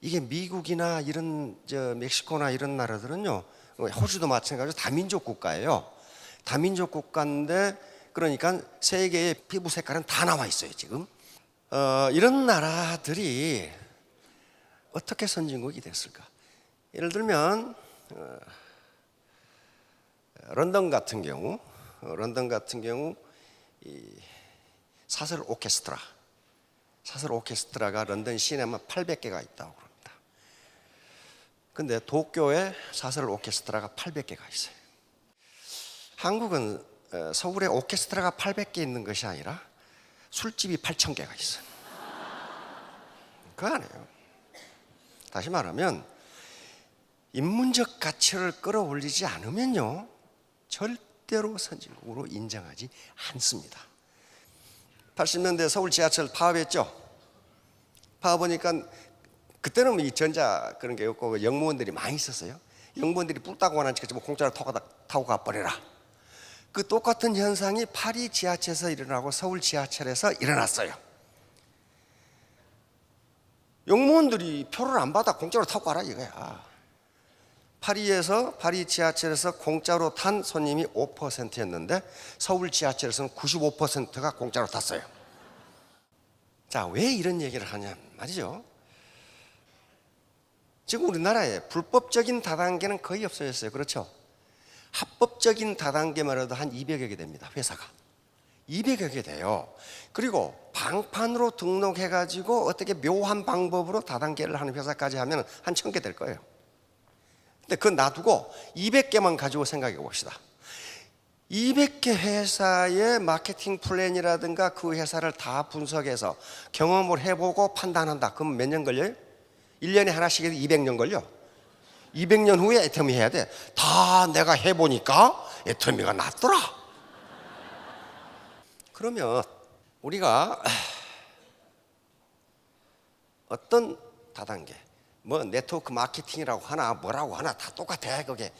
이게 미국이나 이런 멕시코나 이런 나라들은요, 호주도 마찬가지로 다민족 국가예요. 다민족 국가인데 그러니까 세계의 피부 색깔은 다 나와 있어요 지금. 이런 나라들이 어떻게 선진국이 됐을까? 예를 들면 런던 같은 경우 이 사설 오케스트라가 런던 시내만 800개가 있다고 그럽니다. 근데 도쿄에 사설 오케스트라가 800개가 있어요. 한국은 서울에 오케스트라가 800개 있는 것이 아니라 술집이 8,000개가 있어요. 그거 아니에요. 다시 말하면 인문적 가치를 끌어올리지 않으면요 절대로 선진국으로 인정하지 않습니다. 80년대 서울 지하철 파업했죠. 파업하니까 그때는 이 전자 그런 게 없고 영무원들이 많이 있었어요. 영무원들이 뿔 따고 가는 지금 공짜로 타고 가버려라. 그 똑같은 현상이 파리 지하철에서 일어나고 서울 지하철에서 일어났어요. 영무원들이 표를 안 받아 공짜로 타고 가라 이거야. 파리 지하철에서 공짜로 탄 손님이 5%였는데 서울 지하철에서는 95%가 공짜로 탔어요. 자, 왜 이런 얘기를 하냐 말이죠. 지금 우리나라에 불법적인 다단계는 거의 없어졌어요. 그렇죠? 합법적인 다단계만 해도 한 200여 개 됩니다. 회사가 200여 개 돼요. 그리고 방판으로 등록해가지고 어떻게 묘한 방법으로 다단계를 하는 회사까지 하면 한 1000개 될 거예요. 근데 그건 놔두고 200개만 가지고 생각해 봅시다. 200개 회사의 마케팅 플랜이라든가 그 회사를 다 분석해서 경험을 해보고 판단한다. 그럼 몇 년 걸려요? 1년에 하나씩 해도 200년 걸려. 200년 후에 애터미 해야 돼. 다 내가 해보니까 애터미가 낫더라. 그러면 우리가 어떤 다단계 뭐 네트워크 마케팅이라고 하나 뭐라고 하나 다 똑같아. 그게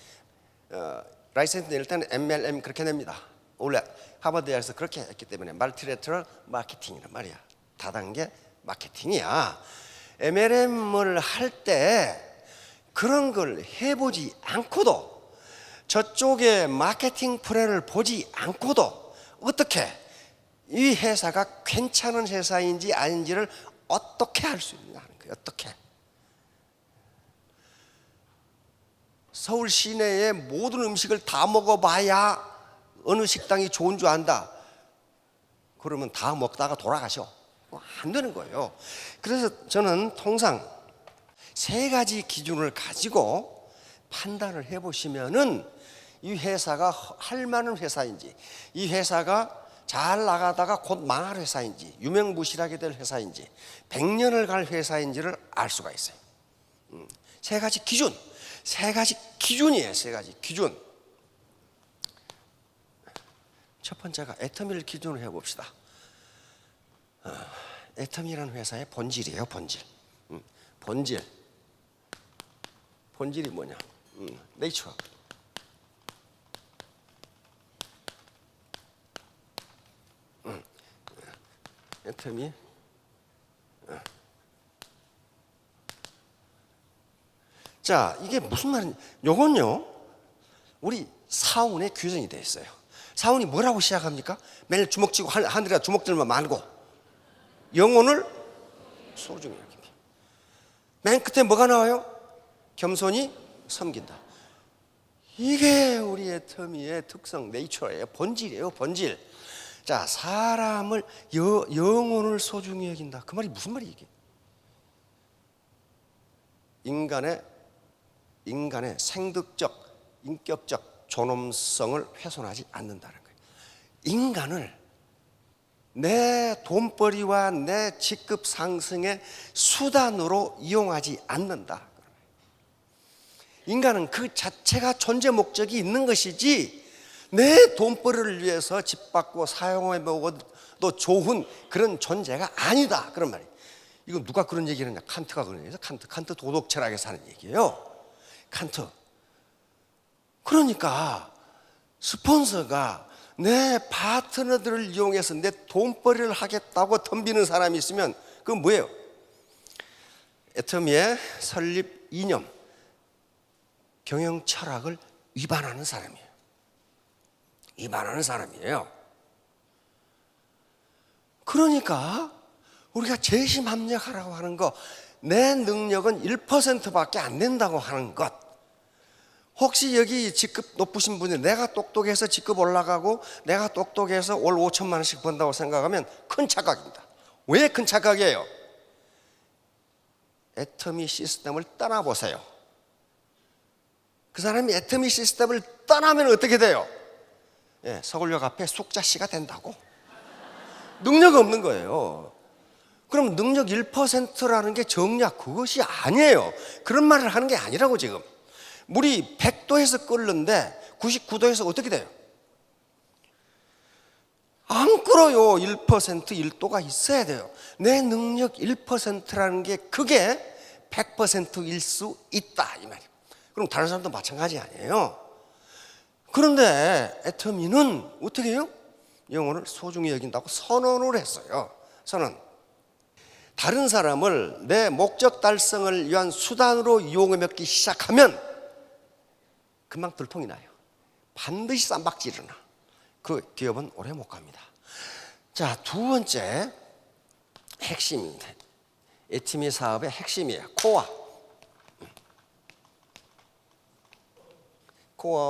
라이센스 낼 때는 MLM 그렇게 냅니다. 원래 하버드에서 그렇게 했기 때문에 멀티레터럴 마케팅이란 말이야. 다단계 마케팅이야. MLM을 할 때 그런 걸 해보지 않고도 저쪽에 마케팅 플랜을 보지 않고도 어떻게 이 회사가 괜찮은 회사인지 아닌지를 어떻게 할 수 있느냐는 거예요. 어떻게. 서울 시내의 모든 음식을 다 먹어봐야 어느 식당이 좋은 줄 안다. 그러면 다 먹다가 돌아가셔. 안 되는 거예요. 그래서 저는 통상 3가지 기준을 가지고 판단을 해보시면은 이 회사가 할 만한 회사인지, 이 회사가 잘 나가다가 곧 망할 회사인지, 유명무실하게 될 회사인지, 100년을 갈 회사인지를 알 수가 있어요. 3가지 기준. 3가지 기준이에요. 3가지 기준. 첫 번째가 애터미를 기준으로 해봅시다. 애터미라는 회사의 본질이에요. 본질이 뭐냐? 네이처. 애터미. 자, 이게 무슨 말인지. 요건요, 우리 사운에 규정이 되어 있어요. 사운이 뭐라고 시작합니까? 매일 주먹 쥐고 하늘에 주먹들만 말고 영혼을 소중히 여깁니다. 맨 끝에 뭐가 나와요? 겸손히 섬긴다. 이게 우리의 터미의 특성, 네이처예요. 본질이에요. 본질. 자, 사람을 영혼을 소중히 여긴다. 그 말이 무슨 말이에요 이게? 인간의 생득적, 인격적 존엄성을 훼손하지 않는다는 거예요. 인간을 내 돈벌이와 내 직급 상승의 수단으로 이용하지 않는다. 인간은 그 자체가 존재 목적이 있는 것이지 내 돈벌이를 위해서 집 받고 사용해 먹어도 좋은 그런 존재가 아니다. 그런 말이에요. 이거 누가 그런 얘기를 했냐? 칸트가 그런 얘기해서 칸트 도덕 철학에서 하는 얘기예요. 칸트. 그러니까 스폰서가 내 파트너들을 이용해서 내 돈벌이를 하겠다고 덤비는 사람이 있으면 그건 뭐예요? 애터미의 설립 이념, 경영 철학을 위반하는 사람이에요. 위반하는 사람이에요. 그러니까 우리가 재심합력하라고 하는 거, 내 능력은 1%밖에 안 된다고 하는 것, 혹시 여기 직급 높으신 분이 내가 똑똑해서 직급 올라가고 내가 똑똑해서 월 5천만 원씩 번다고 생각하면 큰 착각입니다. 왜 큰 착각이에요? 애터미 시스템을 떠나보세요. 그 사람이 애터미 시스템을 떠나면 어떻게 돼요? 예, 서울역 앞에 숙자씨가 된다고. 능력 없는 거예요. 그럼 능력 1%라는 게 정략, 그것이 아니에요. 그런 말을 하는 게 아니라고. 지금 물이 100도에서 끓는데 99도에서 어떻게 돼요? 안 끓어요. 1%, 1도가 있어야 돼요. 내 능력 1%라는 게 그게 100%일 수 있다, 이 말이에요. 그럼 다른 사람도 마찬가지 아니에요. 그런데 애터미는 어떻게 해요? 영혼을 소중히 여긴다고 선언을 했어요. 선언. 다른 사람을 내 목적 달성을 위한 수단으로 이용해 먹기 시작하면 금방 들통이 나요. 반드시 쌈박질이 나. 그 기업은 오래 못 갑니다. 자, 두 번째 핵심입니다. 애터미 사업의 핵심이에요. 코어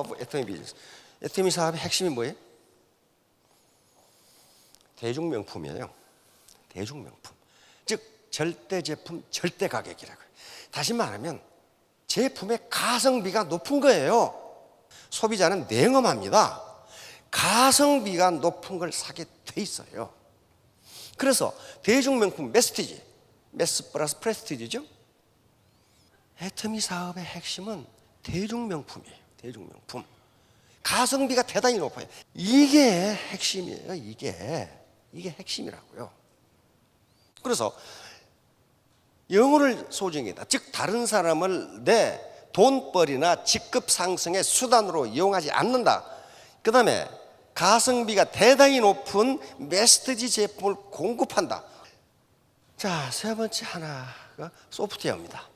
오브 애터미 비즈니스. 애터미 사업의 핵심이 뭐예요? 대중명품이에요. 대중명품. 즉 절대 제품, 절대 가격이라고요. 다시 말하면 제품의 가성비가 높은 거예요. 소비자는 냉엄합니다. 가성비가 높은 걸 사게 돼 있어요. 그래서 대중명품, 메스티지, 메스 플러스 프레스티지죠. 애터미 사업의 핵심은 대중명품이에요. 대중명품. 가성비가 대단히 높아요. 이게 핵심이에요. 이게 핵심이라고요. 그래서 영혼을 소중히 여긴다. 즉 다른 사람을 내 돈벌이나 직급 상승의 수단으로 이용하지 않는다. 그 다음에 가성비가 대단히 높은 메스티지 제품을 공급한다. 자, 세 번째 하나가 소프트웨어입니다.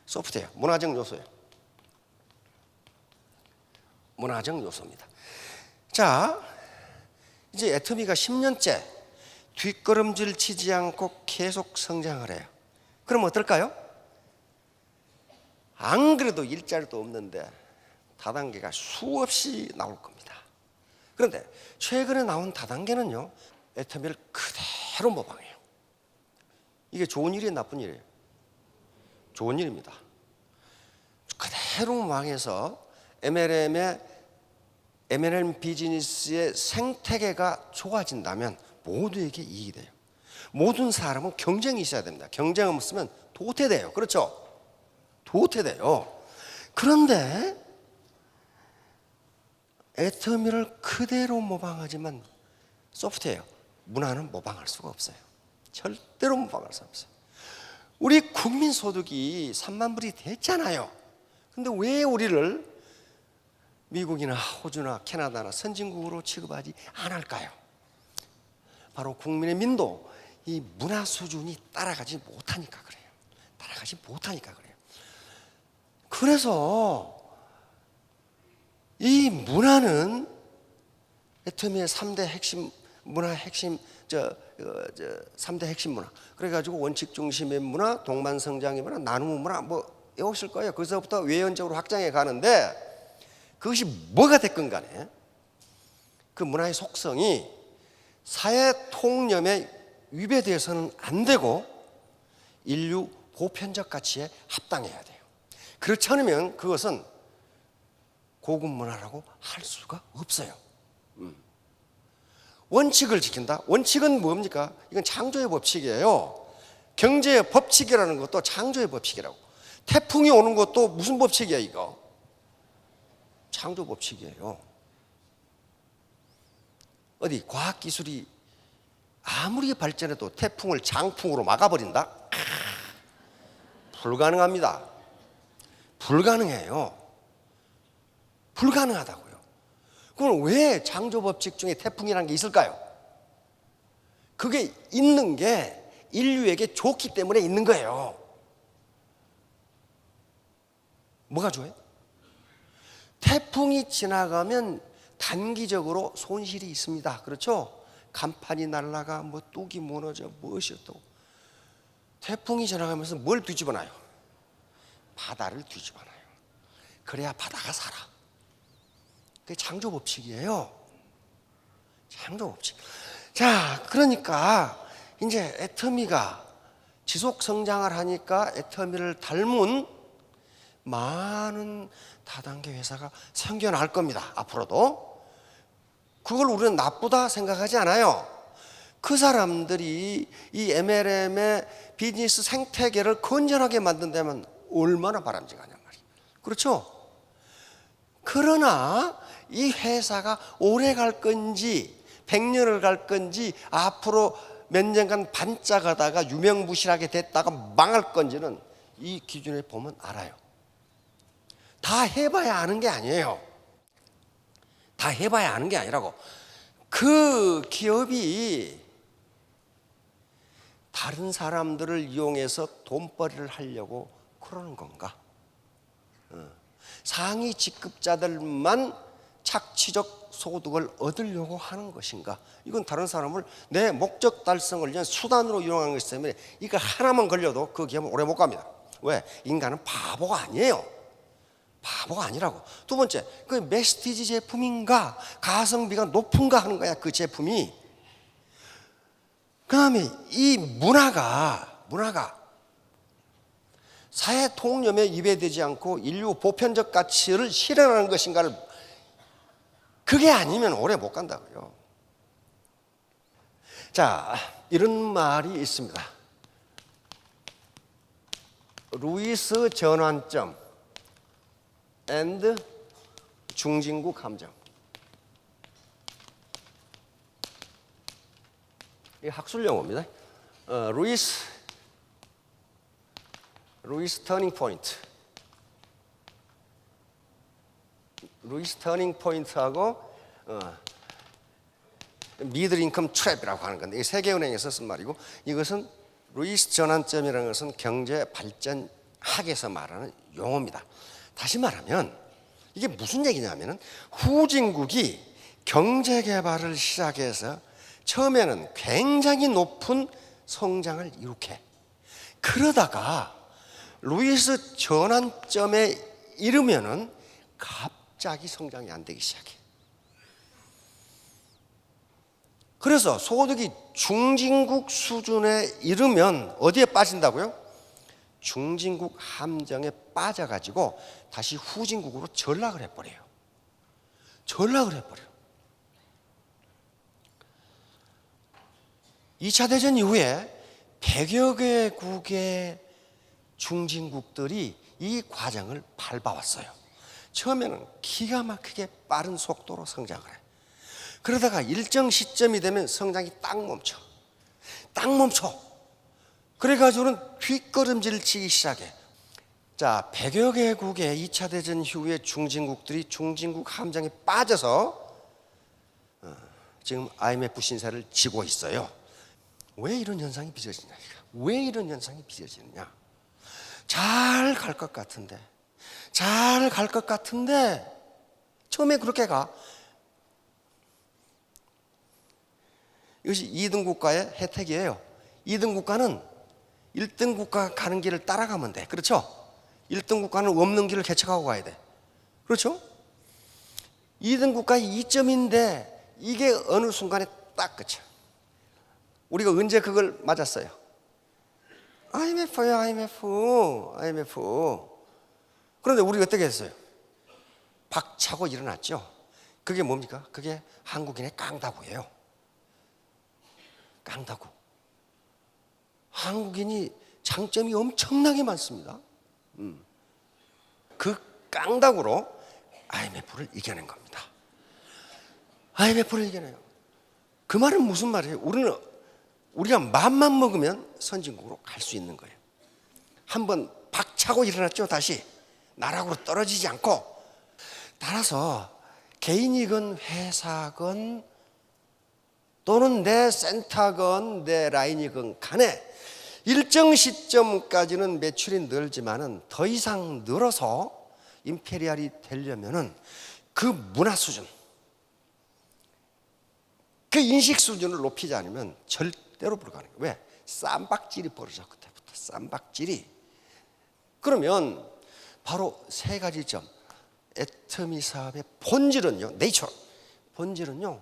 소프트웨어, 문화적 요소예요. 문화적 요소입니다. 자, 이제 애터미가 10년째 뒷걸음질 치지 않고 계속 성장을 해요. 그럼 어떨까요? 안 그래도 일자리도 없는데 다단계가 수없이 나올 겁니다. 그런데 최근에 나온 다단계는요, 애터미를 그대로 모방해요. 이게 좋은 일이에요, 나쁜 일이에요? 좋은 일입니다. 그대로 모방해서 MLM 비즈니스의 생태계가 좋아진다면 모두에게 이익이 돼요. 모든 사람은 경쟁이 있어야 됩니다. 경쟁 없으면 도태돼요. 그렇죠? 도태돼요. 그런데 애터미를 그대로 모방하지만 소프트웨어, 문화는 모방할 수가 없어요. 절대로 모방할 수 없어요. 우리 국민 소득이 3만 불이 됐잖아요. 근데 왜 우리를 미국이나 호주나 캐나다나 선진국으로 취급하지 않을까요? 바로 국민의 민도, 이 문화 수준이 따라가지 못하니까 그래요. 따라가지 못하니까 그래요. 그래서 이 문화는 애터미의 3대 핵심 문화, 핵심 3대 핵심 문화. 그래가지고 원칙 중심의 문화, 동반성장의 문화, 나눔의 문화 뭐 외우실 거예요. 거기서부터 외연적으로 확장해 가는데 그것이 뭐가 됐건 간에 그 문화의 속성이 사회 통념에 위배되어서는 안 되고 인류 보편적 가치에 합당해야 돼요. 그렇지 않으면 그것은 고급 문화라고 할 수가 없어요. 원칙을 지킨다? 원칙은 뭡니까? 이건 창조의 법칙이에요. 경제의 법칙이라는 것도 창조의 법칙이라고. 태풍이 오는 것도 무슨 법칙이야 이거? 창조 법칙이에요. 어디 과학기술이 아무리 발전해도 태풍을 장풍으로 막아버린다? 불가능합니다. 불가능해요. 불가능하다고요. 그럼 왜 창조법칙 중에 태풍이라는 게 있을까요? 그게 있는 게 인류에게 좋기 때문에 있는 거예요. 뭐가 좋아요? 태풍이 지나가면 단기적으로 손실이 있습니다. 그렇죠? 간판이 날아가, 뭐 뚝이 무너져, 무엇이 어떠고. 태풍이 지나가면서 뭘 뒤집어놔요? 바다를 뒤집어놔요. 그래야 바다가 살아. 그게 창조 법칙이에요. 창조 법칙. 자, 그러니까 이제 애터미가 지속 성장을 하니까 애터미를 닮은 많은 다단계 회사가 생겨날 겁니다. 앞으로도. 그걸 우리는 나쁘다 생각하지 않아요. 그 사람들이 이 MLM의 비즈니스 생태계를 건전하게 만든다면 얼마나 바람직하냔 말이에요. 그렇죠? 그러나 이 회사가 오래 갈 건지 100년을 갈 건지 앞으로 몇 년간 반짝하다가 유명무실하게 됐다가 망할 건지는 이 기준에 보면 알아요. 다 해봐야 아는 게 아니에요. 다 해봐야 아는 게 아니라고. 그 기업이 다른 사람들을 이용해서 돈벌이를 하려고 그러는 건가? 상위 직급자들만 착취적 소득을 얻으려고 하는 것인가? 이건 다른 사람을 내 목적 달성을 위한 수단으로 이용하는 것이기 때문에 이거 하나만 걸려도 그 기업은 오래 못 갑니다. 왜? 인간은 바보가 아니에요. 바보가 아니라고. 두 번째, 그 메시티지 제품인가 가성비가 높은가 하는 거야, 그 제품이. 그 다음에 이 문화가 사회 통념에 위배되지 않고 인류 보편적 가치를 실현하는 것인가를, 그게 아니면 오래 못 간다고요. 자, 이런 말이 있습니다. 루이스 전환점 and 중진국 함정. 이 학술 용어입니다. 루이스 터닝 포인트. 루이스 터닝 포인트하고 미들 인컴 트랩이라고 하는 건데, 이 세계은행에서 쓴 말이고, 이것은 루이스 전환점이라는 것은 경제 발전 학에서 말하는 용어입니다. 다시 말하면 이게 무슨 얘기냐면은 후진국이 경제 개발을 시작해서 처음에는 굉장히 높은 성장을 이룩해. 그러다가 루이스 전환점에 이르면은 갑자기 성장이 안 되기 시작해. 그래서 소득이 중진국 수준에 이르면 어디에 빠진다고요? 중진국 함정에 빠져가지고 다시 후진국으로 전락을 해버려요. 전락을 해버려요. 2차 대전 이후에 100여 개국의 중진국들이 이 과정을 밟아왔어요. 처음에는 기가 막히게 빠른 속도로 성장을 해. 그러다가 일정 시점이 되면 성장이 딱 멈춰. 그래가지고는 뒷걸음질을 치기 시작해. 자, 100여 개국의 2차 대전 이후에 중진국들이 중진국 함정에 빠져서 지금 IMF 신세를 지고 있어요. 왜 이런 현상이 빚어지냐? 왜 이런 현상이 빚어지느냐? 잘 갈 것 같은데 처음에 그렇게 가. 이것이 2등 국가의 혜택이에요. 2등 국가는 1등 국가 가는 길을 따라가면 돼. 그렇죠? 1등 국가는 없는 길을 개척하고 가야 돼. 그렇죠? 2등 국가의 이점인데 이게 어느 순간에 딱 그쳐. 우리가 언제 그걸 맞았어요? IMF요, IMF. 그런데 우리가 어떻게 했어요? 박차고 일어났죠. 그게 뭡니까? 그게 한국인의 깡다구예요. 깡다구. 한국인이 장점이 엄청나게 많습니다. 그 깡다구로 IMF를 이겨낸 겁니다. IMF를 이겨내요. 그 말은 무슨 말이에요? 우리가 맘만 먹으면 선진국으로 갈 수 있는 거예요. 한번 박차고 일어났죠. 다시 나락으로 떨어지지 않고. 따라서 개인이건 회사건 또는 내 센터건 내 라인이건 간에 일정 시점까지는 매출이 늘지만은 더 이상 늘어서 임페리얼이 되려면은 그 문화 수준, 그 인식 수준을 높이지 않으면 절대로 불가능해요. 왜? 쌈박질이 벌어져. 그때부터 쌈박질이. 그러면 바로 세 가지 점. 애터미 사업의 본질은요, 네이처, 본질은요,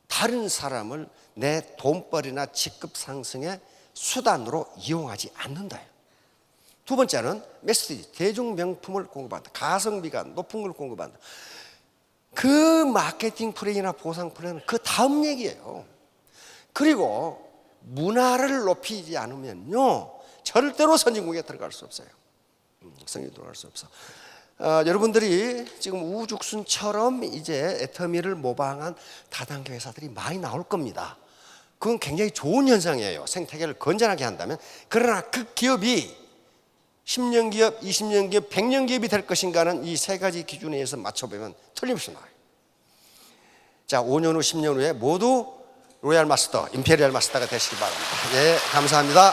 다른 사람을 내 돈벌이나 직급 상승의 수단으로 이용하지 않는다요. 두 번째는 메시지, 대중 명품을 공급한다. 가성비가 높은 걸 공급한다. 그 마케팅 플레이나 보상 플레이는 그 다음 얘기예요. 그리고 문화를 높이지 않으면요, 절대로 선진국에 들어갈 수 없어요. 선진국에 들어갈 수 없어. 여러분들이 지금 우죽순처럼 이제 애터미를 모방한 다단계 회사들이 많이 나올 겁니다. 그건 굉장히 좋은 현상이에요. 생태계를 건전하게 한다면. 그러나 그 기업이 10년 기업, 20년 기업, 100년 기업이 될 것인가는 이 세 가지 기준에 의해서 맞춰보면 틀림없이 나와요. 자, 5년 후, 10년 후에 모두 로얄 마스터, 임페리얼 마스터가 되시기 바랍니다. 예, 감사합니다.